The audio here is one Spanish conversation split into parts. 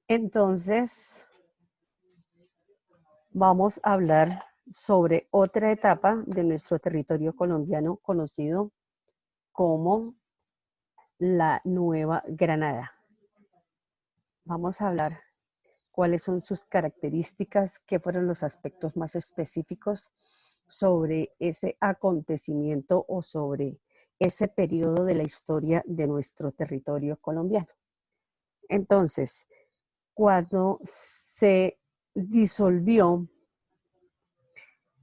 Entonces, vamos a hablar sobre otra etapa de nuestro territorio colombiano conocido como la Nueva Granada. Vamos a hablar cuáles son sus características, qué fueron los aspectos más específicos sobre ese acontecimiento o sobre ese periodo de la historia de nuestro territorio colombiano. Entonces, cuando se disolvió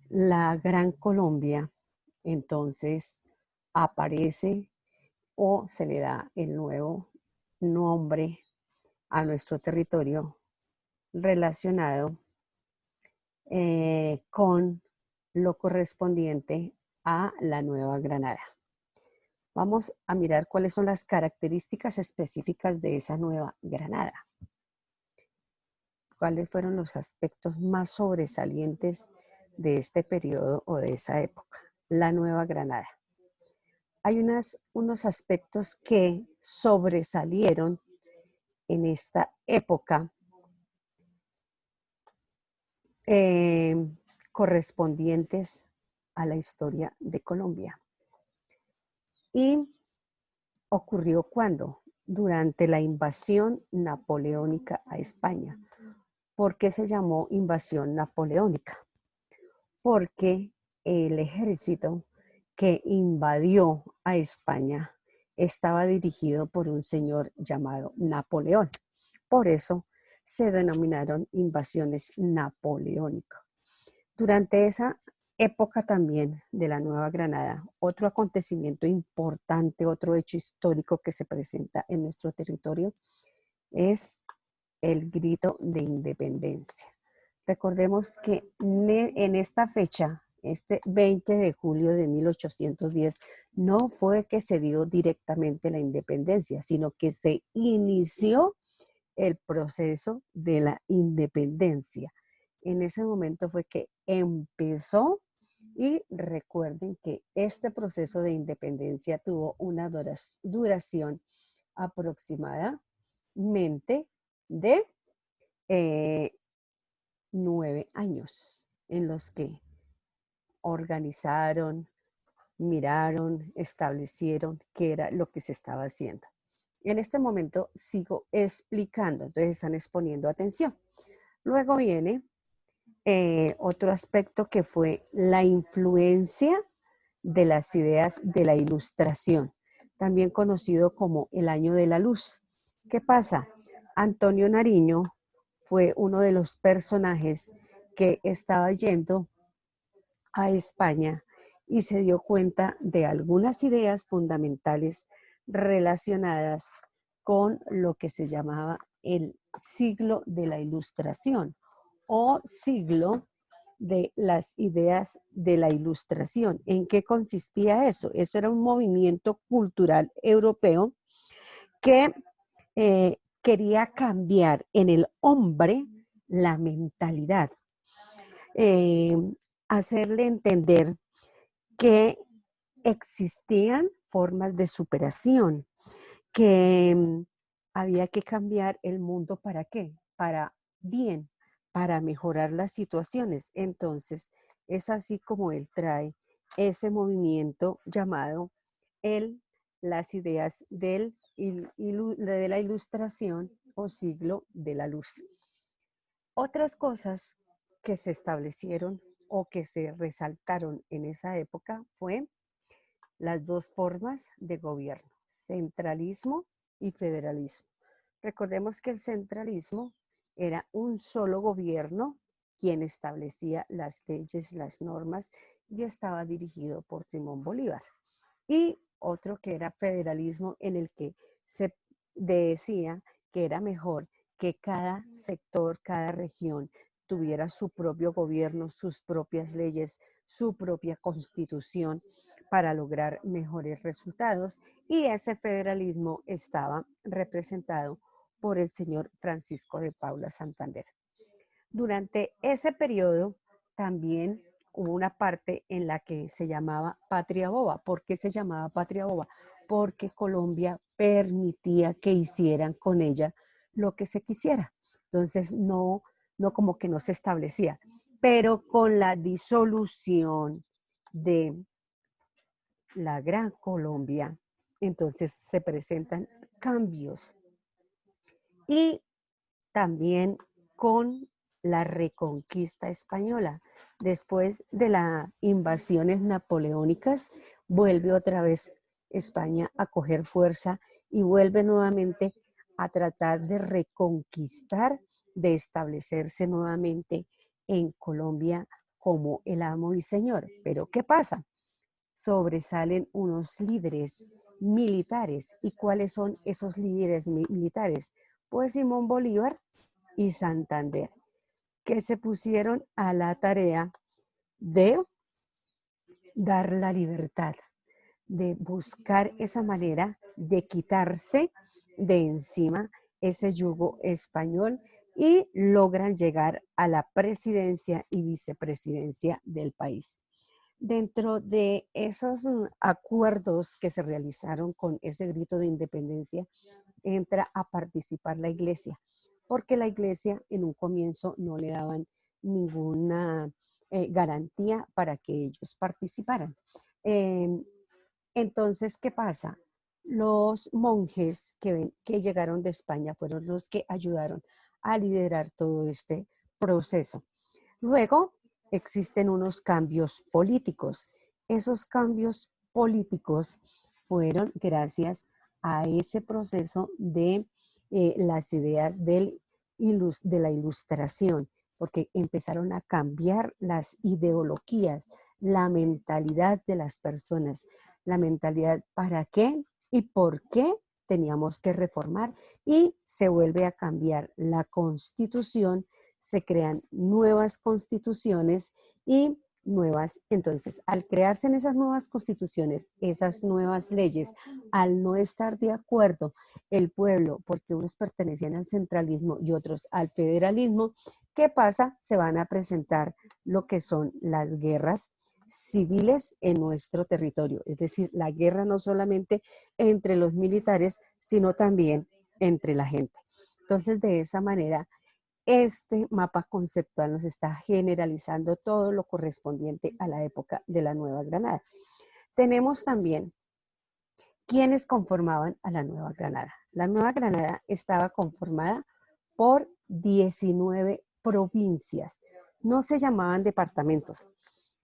la Gran Colombia, entonces aparece o se le da el nuevo nombre a nuestro territorio relacionado con lo correspondiente a la Nueva Granada. Vamos a mirar cuáles son las características específicas de esa Nueva Granada. ¿Cuáles fueron los aspectos más sobresalientes de este periodo o de esa época? La Nueva Granada. Hay unos aspectos que sobresalieron en esta época correspondientes a la historia de Colombia. Y ocurrió cuando, durante la invasión napoleónica a España. ¿Por qué se llamó invasión napoleónica? Porque el ejército que invadió a España estaba dirigido por un señor llamado Napoleón. Por eso se denominaron invasiones napoleónicas. Durante esa época también de la Nueva Granada, otro acontecimiento importante, otro hecho histórico que se presenta en nuestro territorio es el grito de independencia. Recordemos que en esta fecha, este 20 de julio de 1810, no fue que se dio directamente la independencia, sino que se inició el proceso de la independencia. En ese momento fue que empezó, y recuerden que este proceso de independencia tuvo una duración aproximadamente de 9 años, en los que organizaron, miraron, establecieron qué era lo que se estaba haciendo. En este momento sigo explicando, entonces están exponiendo atención. Luego viene otro aspecto que fue la influencia de las ideas de la Ilustración, también conocido como el Año de la Luz. ¿Qué pasa? Antonio Nariño fue uno de los personajes que estaba yendo a España y se dio cuenta de algunas ideas fundamentales relacionadas con lo que se llamaba el siglo de la Ilustración o siglo de las ideas de la Ilustración. ¿En qué consistía eso? Eso era un movimiento cultural europeo que quería cambiar en el hombre la mentalidad, hacerle entender que existían formas de superación, que había que cambiar el mundo. ¿Para qué? Para bien, para mejorar las situaciones. Entonces, es así como él trae ese movimiento llamado las ideas de la Ilustración o siglo de la luz. Otras cosas que se establecieron o que se resaltaron en esa época fue las dos formas de gobierno, centralismo y federalismo. Recordemos que el centralismo era un solo gobierno quien establecía las leyes, las normas, y estaba dirigido por Simón Bolívar. Y otro que era federalismo, en el que se decía que era mejor que cada sector, cada región tuviera su propio gobierno, sus propias leyes, su propia constitución para lograr mejores resultados, y ese federalismo estaba representado por el señor Francisco de Paula Santander. Durante ese periodo también hubo una parte en la que se llamaba Patria Boba. ¿Por qué se llamaba Patria Boba? Porque Colombia permitía que hicieran con ella lo que se quisiera. Entonces, no como que no se establecía. Pero con la disolución de la Gran Colombia, entonces se presentan cambios. Y también con la reconquista española. Después de las invasiones napoleónicas, vuelve otra vez España a coger fuerza y vuelve nuevamente a tratar de reconquistar, de establecerse nuevamente en Colombia como el amo y señor. Pero ¿qué pasa? Sobresalen unos líderes militares. ¿Y cuáles son esos líderes militares? Pues Simón Bolívar y Santander, que se pusieron a la tarea de dar la libertad, de buscar esa manera de quitarse de encima ese yugo español y logran llegar a la presidencia y vicepresidencia del país. Dentro de esos acuerdos que se realizaron con ese grito de independencia, entra a participar la iglesia, porque la iglesia en un comienzo no le daban ninguna garantía para que ellos participaran. Eh, entonces, ¿qué pasa? Los monjes que llegaron de España fueron los que ayudaron a liderar todo este proceso. Luego existen unos cambios políticos. Esos cambios políticos fueron gracias a ese proceso de las ideas de la ilustración, porque empezaron a cambiar las ideologías, la mentalidad de las personas, la mentalidad para qué y por qué teníamos que reformar y se vuelve a cambiar la constitución, se crean nuevas constituciones y nuevas. Entonces, al crearse en esas nuevas constituciones, esas nuevas leyes, al no estar de acuerdo el pueblo, porque unos pertenecían al centralismo y otros al federalismo, ¿qué pasa? Se van a presentar lo que son las guerras civiles en nuestro territorio. Es decir, la guerra no solamente entre los militares, sino también entre la gente. Entonces, de esa manera, este mapa conceptual nos está generalizando todo lo correspondiente a la época de la Nueva Granada. Tenemos también quienes conformaban a la Nueva Granada. La Nueva Granada estaba conformada por 19 provincias. No se llamaban departamentos,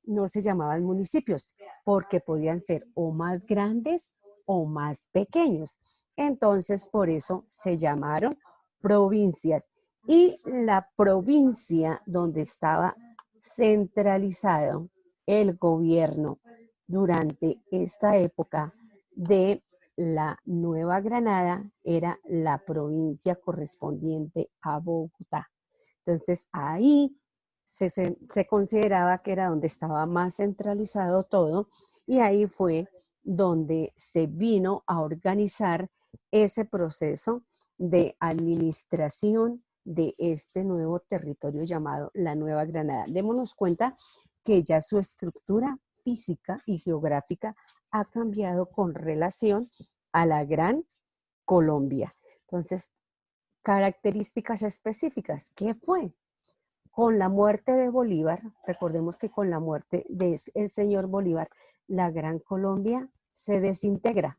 no se llamaban municipios, porque podían ser o más grandes o más pequeños. Entonces, por eso se llamaron provincias. Y la provincia donde estaba centralizado el gobierno durante esta época de la Nueva Granada era la provincia correspondiente a Bogotá. Entonces ahí se consideraba que era donde estaba más centralizado todo y ahí fue donde se vino a organizar ese proceso de administración de este nuevo territorio llamado la Nueva Granada. Démonos cuenta que ya su estructura física y geográfica ha cambiado con relación a la Gran Colombia. Entonces, características específicas. ¿Qué fue? Con la muerte de Bolívar, recordemos que con la muerte del señor Bolívar, la Gran Colombia se desintegra.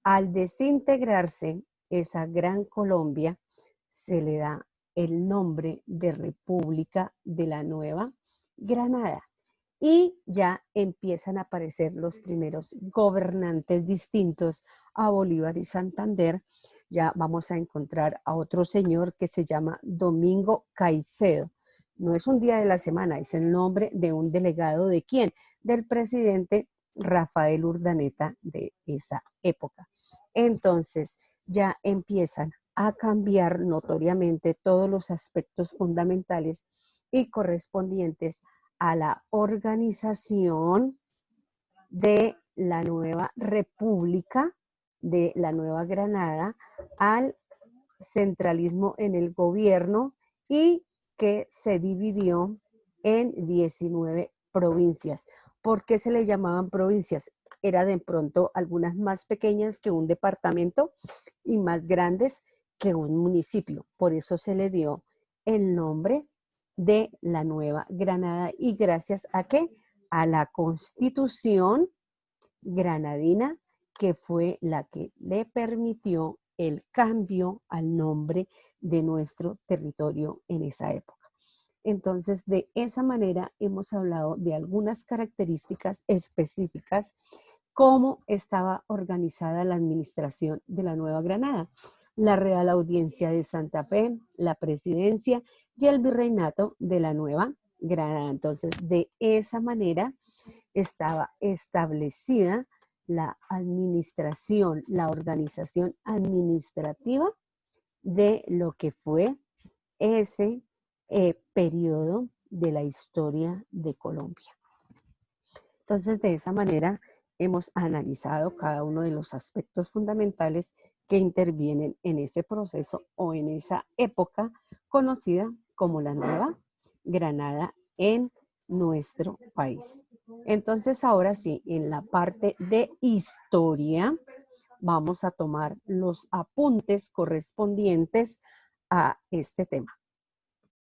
Al desintegrarse esa Gran Colombia, se le da el nombre de República de la Nueva Granada. Y ya empiezan a aparecer los primeros gobernantes distintos a Bolívar y Santander. Ya vamos a encontrar a otro señor que se llama Domingo Caicedo. No es un día de la semana, es el nombre de un delegado de quién, del presidente Rafael Urdaneta de esa época. Entonces ya empiezan a cambiar notoriamente todos los aspectos fundamentales y correspondientes a la organización de la nueva república de la Nueva Granada, al centralismo en el gobierno y que se dividió en 19 provincias. ¿Por qué se le llamaban provincias? Era de pronto algunas más pequeñas que un departamento y más grandes que un municipio. Por eso se le dio el nombre de la Nueva Granada. ¿Y gracias a qué? A la Constitución granadina, que fue la que le permitió el cambio al nombre de nuestro territorio en esa época. Entonces, de esa manera hemos hablado de algunas características específicas, cómo estaba organizada la administración de la Nueva Granada, la Real Audiencia de Santa Fe, la Presidencia y el Virreinato de la Nueva Granada. Entonces, de esa manera estaba establecida la administración, la organización administrativa de lo que fue ese periodo de la historia de Colombia. Entonces, de esa manera hemos analizado cada uno de los aspectos fundamentales que intervienen en ese proceso o en esa época conocida como la Nueva Granada en nuestro país. Entonces, ahora sí, en la parte de historia, vamos a tomar los apuntes correspondientes a este tema.